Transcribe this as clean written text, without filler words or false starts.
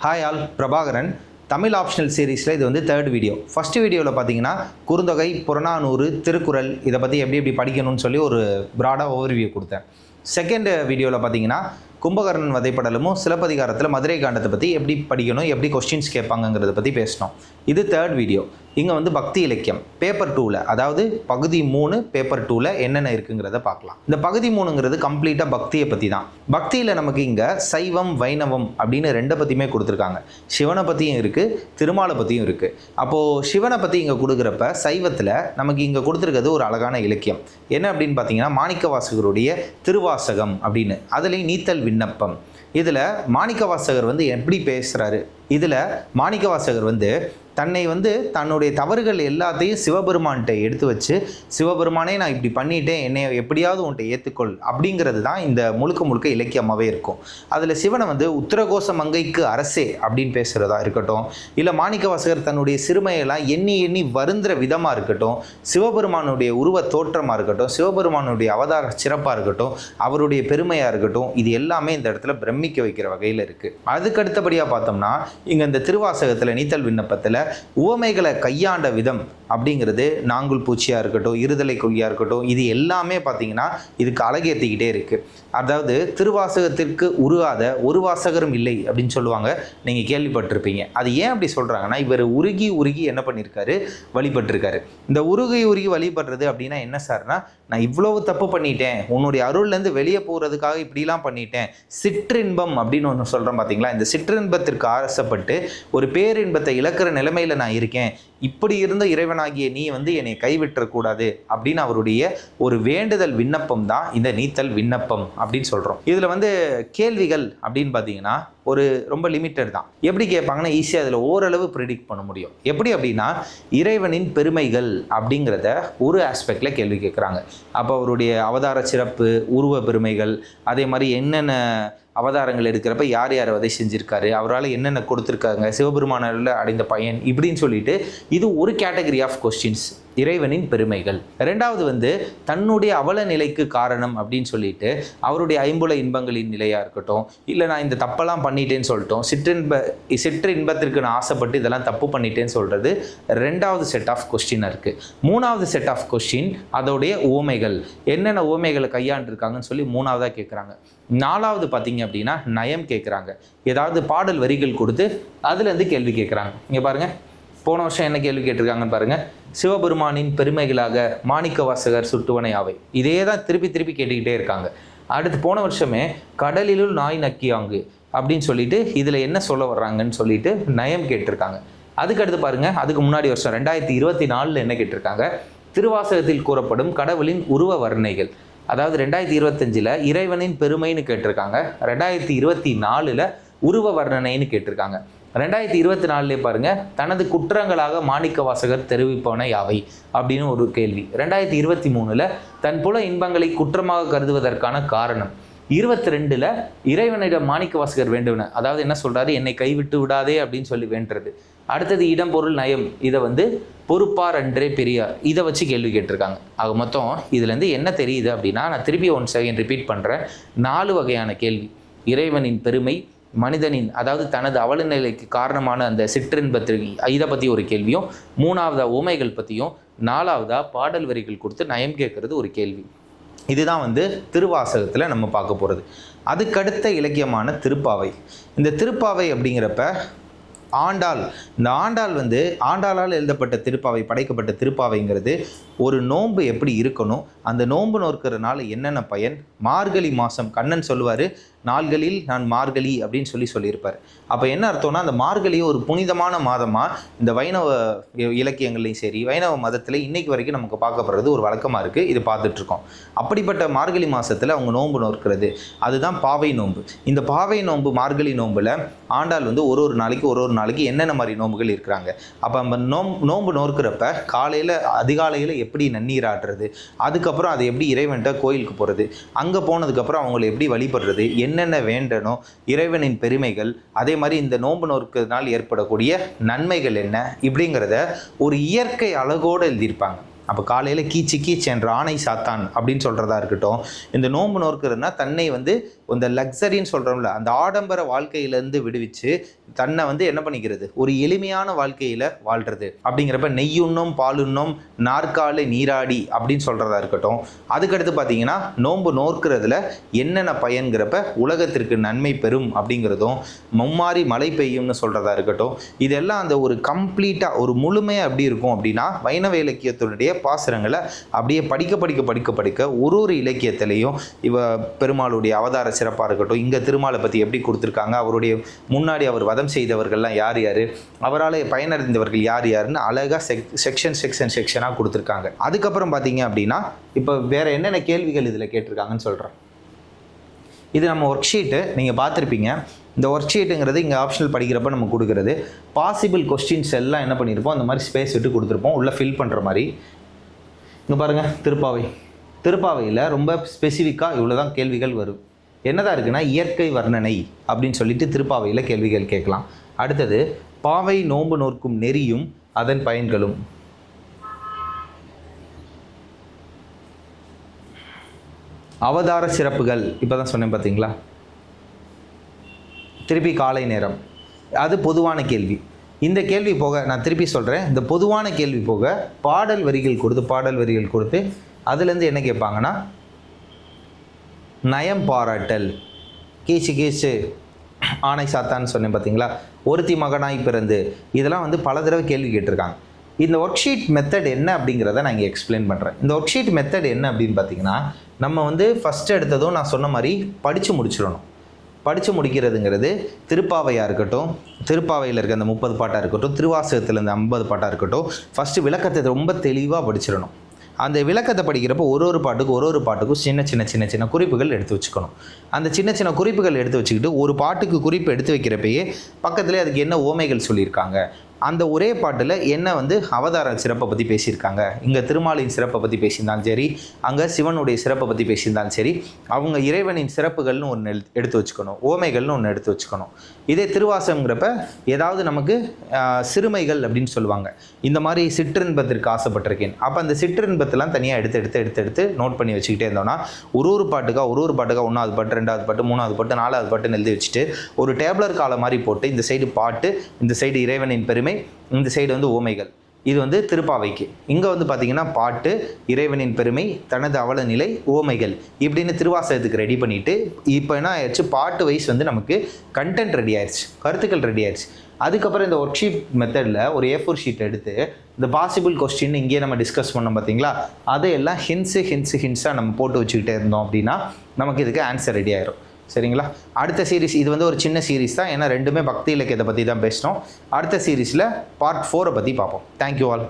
Hi all, Prabhakaran. Tamil optional சீரீஸில் இது வந்து தேர்ட் வீடியோ. ஃபஸ்ட் வீடியோவில் பார்த்தீங்கன்னா குறுந்தொகை, புறநானூறு, திருக்குறள் இதை பற்றி எப்படி படிக்கணும்னு சொல்லி ஒரு ப்ராடாக ஓவர்வியூ கொடுத்தேன். செகண்ட் வீடியோவில் பார்த்தீங்கன்னா கும்பகர்ணன் வதைப்படலமும் சிலப்பதிகாரத்தில் மதுரை காண்டத்தை பற்றி எப்படி படிக்கணும், எப்படி கொஸ்டின்ஸ் கேட்பாங்கங்கிறத பற்றி பேசினோம். இது தேர்ட் வீடியோ. இங்கே வந்து பக்தி இலக்கியம் பேப்பர் 2ல், அதாவது பகுதி 3 பேப்பர் 2ல் என்னென்ன இருக்குங்கிறத பார்க்கலாம். இந்த பகுதி 3ங்கிறது கம்ப்ளீட்டாக பக்தியை பற்றி தான். பக்தியில் நமக்கு இங்கே சைவம், வைணவம் அப்படின்னு ரெண்டை பற்றியுமே கொடுத்துருக்காங்க. சிவனை பற்றியும் இருக்குது, திருமாலை பற்றியும் இருக்குது. அப்போது சிவனை பற்றி இங்கே கொடுக்குறப்ப சைவத்தில் நமக்கு இங்கே கொடுத்துருக்கிறது ஒரு அழகான இலக்கியம். என்ன அப்படின்னு பார்த்தீங்கன்னா மாணிக்கவாசகருடைய திருவாசகம் அப்படின்னு, அதுலேயும் நீத்தல் விண்ணப்பம். இதில் மாணிக்கவாசகர் வந்து எப்படி பேசுகிறாரு, இதில் மாணிக்கவாசகர் வந்து தன்னை வந்து தன்னுடைய தவறுகள் எல்லாத்தையும் சிவபெருமான்கிட்ட எடுத்து வச்சு, சிவபெருமானே நான் இப்படி பண்ணிட்டேன், என்னை எப்படியாவது உன்கிட்ட ஏற்றுக்கொள் அப்படிங்கிறது தான் இந்த முழுக்க இலக்கியமாகவே இருக்கும். அதில் சிவனை வந்து உத்தரகோச மங்கைக்கு அரசே அப்படின்னு பேசுகிறதா இருக்கட்டும், இல்லை மாணிக்கவாசகர் தன்னுடைய சிறுமையெல்லாம் எண்ணி வருந்துற விதமாக இருக்கட்டும், சிவபெருமானுடைய உருவ தோற்றமாக இருக்கட்டும், சிவபெருமானுடைய அவதார சிறப்பாக இருக்கட்டும், அவருடைய பெருமையாக இருக்கட்டும், இது எல்லாமே இந்த இடத்துல பிரமிக்க வைக்கிற வகையில் இருக்குது. அதுக்கு அடுத்தபடியாக பார்த்தோம்னா இங்கே இந்த திருவாசகத்தில் நீத்தல் விண்ணப்பத்தில் உவமைகளை கையாண்ட விதம் அப்படிங்கிறது நாங்குல் பூச்சியாக இருக்கட்டும், இருதலை கொல்லியாக இருக்கட்டும், இது எல்லாமே பார்த்தீங்கன்னா இதுக்கு அழகேற்றிக்கிட்டே இருக்குது. அதாவது திருவாசகத்திற்கு உருவாத ஒரு வாசகரும் இல்லை அப்படின்னு சொல்லுவாங்க, நீங்கள் கேள்விப்பட்டிருப்பீங்க. அது ஏன் அப்படி சொல்கிறாங்கன்னா, இவர் உருகி என்ன பண்ணியிருக்காரு, வழிபட்டிருக்காரு. இந்த உருகி வழிபடுறது அப்படின்னா என்ன சார்னா, நான் இவ்வளவு தப்பு பண்ணிட்டேன், உன்னுடைய அருள்லேருந்து வெளியே போகிறதுக்காக இப்படிலாம் பண்ணிட்டேன், சிற்றின்பம் அப்படின்னு ஒன்று சொல்கிறேன் பார்த்தீங்களா. இந்த சிற்றின்பத்திற்கு ஆசைப்பட்டு ஒரு பேரின்பத்தை இழக்கிற நிலைமையில் நான் இருக்கேன், இப்படி இருந்த இறைவனாகிய நீ வந்து என்னை கைவிட்டக்கூடாது அப்படின்னு அவருடைய ஒரு வேண்டுதல் விண்ணப்பம் தான் இந்த நீத்தல் விண்ணப்பம் அப்படின்னு சொல்கிறோம். இதில் வந்து கேள்விகள் அப்படின்னு பார்த்தீங்கன்னா ஒரு ரொம்ப லிமிட்டட் தான். எப்படி கேட்பாங்கன்னா ஈஸியாக அதில் ஓரளவு ப்ரிடிக்ட் பண்ண முடியும். எப்படி அப்படின்னா இறைவனின் பெருமைகள் அப்படிங்கிறத ஒரு ஆஸ்பெக்டில் கேள்வி கேட்குறாங்க. அப்போ அவருடைய அவதார சிறப்பு, உருவ பெருமைகள், அதே மாதிரி என்னென்ன அவதாரங்கள் எடுக்கிறப்ப யார் வதை செஞ்சுருக்காரு, அவரால் என்னென்ன கொடுத்துருக்காங்க, சிவபெருமானில் அடைந்த பயன், இப்படின்னு சொல்லிட்டு இது ஒரு கேட்டகரி ஆஃப் கொஸ்டின்ஸ், இறைவனின் பெருமைகள். ரெண்டாவது வந்து தன்னுடைய அவல நிலைக்கு காரணம் அப்படின்னு சொல்லிட்டு அவருடைய ஐம்புல இன்பங்களின் நிலையாக இருக்கட்டும், இல்லை நான் இந்த தப்பெல்லாம் பண்ணிட்டேன்னு சொல்லிட்டோம், சிற்றின்பத்திற்கு நான் ஆசைப்பட்டு இதெல்லாம் தப்பு பண்ணிட்டேன்னு சொல்கிறது ரெண்டாவது செட் ஆஃப் கொஸ்டின் இருக்குது. மூணாவது செட் ஆஃப் கொஸ்டின் அதோடைய உவமைகள், என்னென்ன உவமைகளை கையாண்டிருக்காங்கன்னு சொல்லி மூணாவதாக கேட்குறாங்க. நாலாவது பார்த்தீங்க அப்படின்னா நயம் கேட்குறாங்க. ஏதாவது பாடல் வரிகள் கொடுத்து அதுலேருந்து கேள்வி கேட்குறாங்க. இங்கே பாருங்கள், போன வருஷம் என்ன கேள்வி கேட்டிருக்காங்கன்னு பாருங்கள். சிவபெருமானின் பெருமைகளாக மாணிக்கவாசகர் சுட்டுவனை அவை, இதே தான் திருப்பி கேட்டுக்கிட்டே இருக்காங்க. அடுத்து போன வருஷமே கடலிலுள் நாய் நக்கியாங்கு அப்படின்னு சொல்லிட்டு இதில் என்ன சொல்ல வர்றாங்கன்னு சொல்லிட்டு நயம் கேட்டிருக்காங்க. அதுக்கடுத்து பாருங்கள், அதுக்கு முன்னாடி வருஷம் 2024 என்ன கேட்டிருக்காங்க, திருவாசகத்தில் கூறப்படும் கடவுளின் உருவ வர்ணைகள். அதாவது 2025 இறைவனின் பெருமைன்னு கேட்டிருக்காங்க, 2024 உருவ வர்ணனைன்னு கேட்டிருக்காங்க. 2024 பாருங்க, தனது குற்றங்களாக மாணிக்கவாசகர் தெரிவிப்பவன யாவை அப்படின்னு ஒரு கேள்வி. 2023 தன் புல இன்பங்களை குற்றமாக கருதுவதற்கான காரணம். 22 இறைவனிடம் மாணிக்கவாசகர் வேண்டுவன, அதாவது என்ன சொல்றாரு, என்னை கைவிட்டு விடாதே அப்படின்னு சொல்லி வேண்டுறது. அடுத்தது இடம், பொருள், நயம், இதை வந்து பொறுப்பார் அன்றே பெரியார், இதை வச்சு கேள்வி கேட்டிருக்காங்க. ஆக மொத்தம் இதுலேருந்து என்ன தெரியுது அப்படின்னா, நான் திருப்பி 1 செகண்ட் ரிப்பீட் பண்ணுறேன், 4 வகையான கேள்வி. இறைவனின் பெருமை, மனிதனின் அதாவது தனது அவல நிலைக்கு காரணமான அந்த சிற்றின்பத்திற்கு இதை பற்றி ஒரு கேள்வியும், 3ஆவதா உவமைகள் பற்றியும், 4ஆவதா பாடல் வரிகள் கொடுத்து நயம் கேட்கறது ஒரு கேள்வி. இதுதான் வந்து திருவாசகத்தில் நம்ம பார்க்க போகிறது. அதுக்கடுத்த இலக்கியமான திருப்பாவை. இந்த திருப்பாவை அப்படிங்கிறப்ப ஆண்டாள், இந்த ஆண்டாள் வந்து ஆண்டாளால் எழுதப்பட்ட திருப்பாவை, படைக்கப்பட்ட திருப்பாவைங்கிறது ஒரு நோன்பு எப்படி இருக்கணும், அந்த நோன்பு நோக்கிறதுனால என்னென்ன பயன், மார்கழி மாதம் கண்ணன் சொல்லுவார், நாள்களில் நான் மார்கழி அப்படின்னு சொல்லியிருப்பார். அப்போ என்ன அர்த்தம்னா, அந்த மார்கழி ஒரு புனிதமான மாதமாக இந்த வைணவ இலக்கியங்கள்லையும் சரி, வைணவ மதத்தில் இன்னைக்கு வரைக்கும் நமக்கு பார்க்கப்படுறது ஒரு வழக்கமாக இருக்குது. இது பார்த்துட்ருக்கோம். அப்படிப்பட்ட மார்கழி மாதத்தில் அவங்க நோன்பு நோக்கிறது, அதுதான் பாவை நோன்பு. இந்த பாவை நோன்பு, மார்கழி நோம்பில் ஆண்டாள் வந்து ஒரு நாளைக்கு என்னென்ன மாதிரி நோன்புகள் இருக்கிறாங்க. அப்போ நம்ம நோன்பு நோக்கிறப்ப காலையில் அதிகாலையில் எப்படி நன்னீர் ஆட்டுறது, அதுக்கப்புறம் அதை எப்படி இறைவன்கிட்ட கோயிலுக்கு போகிறது, அங்கே போனதுக்கப்புறம் அவங்களை எப்படி வழிபடுறது, என்னென்ன வேண்டணும், இறைவனின் பெருமைகள், அதே மாதிரி இந்த நோன்பு நோக்கிறதுனால் ஏற்படக்கூடிய நன்மைகள் என்ன, இப்படிங்கிறத ஒரு இயற்கை அழகோடு எழுதியிருப்பாங்க. அப்போ காலையில் கீச்சு என்ற ஆணை சாத்தான் அப்படின்னு சொல்கிறதா இருக்கட்டும், இந்த நோன்பு நோக்கிறதுனா தன்னை வந்து இந்த லக்ஸரின்னு சொல்கிறோம்ல, அந்த ஆடம்பர வாழ்க்கையிலேருந்து விடுவிச்சு தன்னை வந்து என்ன பண்ணிக்கிறது, ஒரு எளிமையான வாழ்க்கையில் வாழ்கிறது. அப்படிங்கிறப்ப நெய்யுண்ணும் பாலுண்ணும் நாற்காலு நீராடி அப்படின்னு சொல்கிறதா இருக்கட்டும். அதுக்கடுத்து பார்த்தீங்கன்னா நோன்பு நோக்கிறதுல என்னென்ன பயன்கிறப்ப உலகத்திற்கு நன்மை பெறும் அப்படிங்கிறதும், மும்மாரி மழை பெய்யும்னு சொல்கிறதா இருக்கட்டும். இதெல்லாம் அந்த ஒரு கம்ப்ளீட்டாக ஒரு முழுமையாக எப்படி இருக்கும் அப்படின்னா, வைணவ இலக்கியத்தினுடைய பாசுரங்களை அப்படியே படிக்க ஒரு இலக்கியத்திலையும் பெருமாளுடைய அவதார சிறப்பாக இருக்கட்டும், இங்கே திருமாலை பற்றி எப்படி கொடுத்துருக்காங்க, அவருடைய முன்னாடி அவர் வதம் செய்தவர்கள்லாம் யார் யார், அவரால் பயனடைந்தவர்கள் யார் யாருன்னு அழகாக செக்ஷனாக கொடுத்துருக்காங்க. அதுக்கப்புறம் பார்த்தீங்க அப்படின்னா இப்போ வேறு என்னென்ன கேள்விகள் இதில் கேட்டிருக்காங்கன்னு சொல்கிறேன். இது நம்ம ஒர்க் ஷீட்டு நீங்கள் பார்த்துருப்பீங்க. இந்த ஒர்க் ஷீட்டுங்கிறது இங்கே ஆப்ஷனல் படிக்கிறப்ப நம்ம கொடுக்குறது. பாசிபிள் கொஸ்டின்ஸ் எல்லாம் என்ன பண்ணியிருப்போம், அந்த மாதிரி ஸ்பேஸ் விட்டு கொடுத்துருப்போம் உள்ளே ஃபில் பண்ணுற மாதிரி. இங்கே பாருங்கள், திருப்பாவையில் ரொம்ப ஸ்பெசிஃபிக்காக இவ்வளோ தான் கேள்விகள் வரும். என்னதான் இருக்குன்னா, இயற்கை வர்ணனை அப்படின்னு சொல்லிட்டு திருப்பாவையில் கேள்விகள் கேட்கலாம். அடுத்தது பாவை நோன்பு நோக்கும் நெறியும் அதன் பயன்களும். அவதார சிறப்புகள் இப்போ தான் சொன்னேன் பார்த்தீங்களா. திருப்பி காலை நேரம், அது பொதுவான கேள்வி. இந்த கேள்வி போக நான் திருப்பி சொல்கிறேன், இந்த பொதுவான கேள்வி போக பாடல் வரிகள் கொடுத்து அதுலேருந்து என்ன கேட்பாங்கன்னா, நயம் பாராட்டல், கீச்சு ஆணை சாத்தான்னு சொன்னேன் பார்த்தீங்களா, ஒருத்தி மகனாய் பிறந்து, இதெல்லாம் வந்து பல தடவை கேள்வி கேட்டிருக்காங்க. இந்த ஒர்க் ஷீட் மெத்தட் என்ன அப்படிங்கிறத நான் இங்கே எக்ஸ்பிளைன் பண்ணுறேன். இந்த ஒர்க் ஷீட் மெத்தட் என்ன அப்படின்னு பார்த்தீங்கன்னா, நம்ம வந்து ஃபஸ்ட்டு எடுத்ததும் நான் சொன்ன மாதிரி படித்து முடிச்சிடணும். படித்து முடிக்கிறதுங்கிறது திருப்பாவையாக இருக்கட்டும், திருப்பாவையில் இருக்க அந்த 30 பாட்டாக இருக்கட்டும், திருவாசகத்தில் இந்த 50 பாட்டாக இருக்கட்டும், ஃபஸ்ட்டு விளக்கத்தை ரொம்ப தெளிவாக படிச்சிடணும். அந்த விளக்கத்தை படிக்கிறப்போ ஒரு பாட்டுக்கும் சின்ன குறிப்புகள் எடுத்து வச்சுக்கணும். அந்த சின்ன குறிப்புகள் எடுத்து வச்சுக்கிட்டு ஒரு பாட்டுக்கு குறிப்பு எடுத்து வைக்கிறப்பயே பக்கத்துலேயே அதுக்கு என்ன ஓமைகள் சொல்லியிருக்காங்க, அந்த ஒரே பாட்டில் என்ன வந்து அவதார சிறப்பை பற்றி பேசியிருக்காங்க, இங்கே திருமாலின் சிறப்பை பற்றி பேசியிருந்தாலும் சரி, அங்கே சிவனுடைய சிறப்பை பற்றி பேசியிருந்தாலும் சரி, அவங்க இறைவனின் சிறப்புகள்னு ஒன்று எடுத்து வச்சுக்கணும், ஓமைகள்னு ஒன்று எடுத்து வச்சுக்கணும். இதே திருவாசகங்கிறப்ப ஏதாவது நமக்கு சிறுமைகள் அப்படின்னு சொல்லுவாங்க, இந்த மாதிரி சிற்றின்பத்திற்கு ஆசைப்பட்டிருக்கேன், அப்போ அந்த சிற்றின்பத்தெல்லாம் தனியாக எடுத்து நோட் பண்ணி வச்சுக்கிட்டே இருந்தோம்னா ஒரு பாட்டுக்கா 1வது பாட்டு 2வது பாட்டு 3வது பாட்டு 4வது பாட்டுன்னு எழுதி வச்சுட்டு ஒரு டேப்லர் காலை மாதிரி போட்டு இந்த சைடு பாட்டு, இந்த சைடு இறைவனின் பெருமை, இந்த சைடு வந்து ஓமைகள். இது வந்து திருப்பாவைக்கு. இங்கே வந்து பார்த்தீங்கன்னா பாட்டு, இறைவனின் பெருமை, தனது அவல நிலை, ஓமைகள் இப்படின்னு திருவாசகத்துக்கு ரெடி பண்ணிவிட்டு, இப்போ என்ன ஆயிடுச்சு, பாட்டு வைஸ் வந்து நமக்கு கண்டென்ட் ரெடி ஆயிடுச்சு, கருத்துக்கள் ரெடி ஆயிடுச்சு. அதுக்கப்புறம் இந்த ஒர்க் ஷீட் மெத்தடில் ஒரு A4 ஷீட் எடுத்து இந்த பாசிபிள் கொஸ்டின் இங்கேயே நம்ம டிஸ்கஸ் பண்ணோம் பார்த்தீங்களா, அதையெல்லாம் ஹின்ஸாக நம்ம போட்டு வச்சுக்கிட்டே இருந்தோம் அப்படின்னா நமக்கு இதுக்கு ஆன்சர் ரெடி ஆயிரும். சரிங்களா. அடுத்த சீரீஸ் இது வந்து ஒரு சின்ன சீரீஸ் தான், ஏன்னா ரெண்டுமே பக்தி இலக்கியத்தை பற்றி தான் பேசினோம். அடுத்த சீரீஸில் பார்ட் 4 பற்றி பார்ப்போம். Thank you all.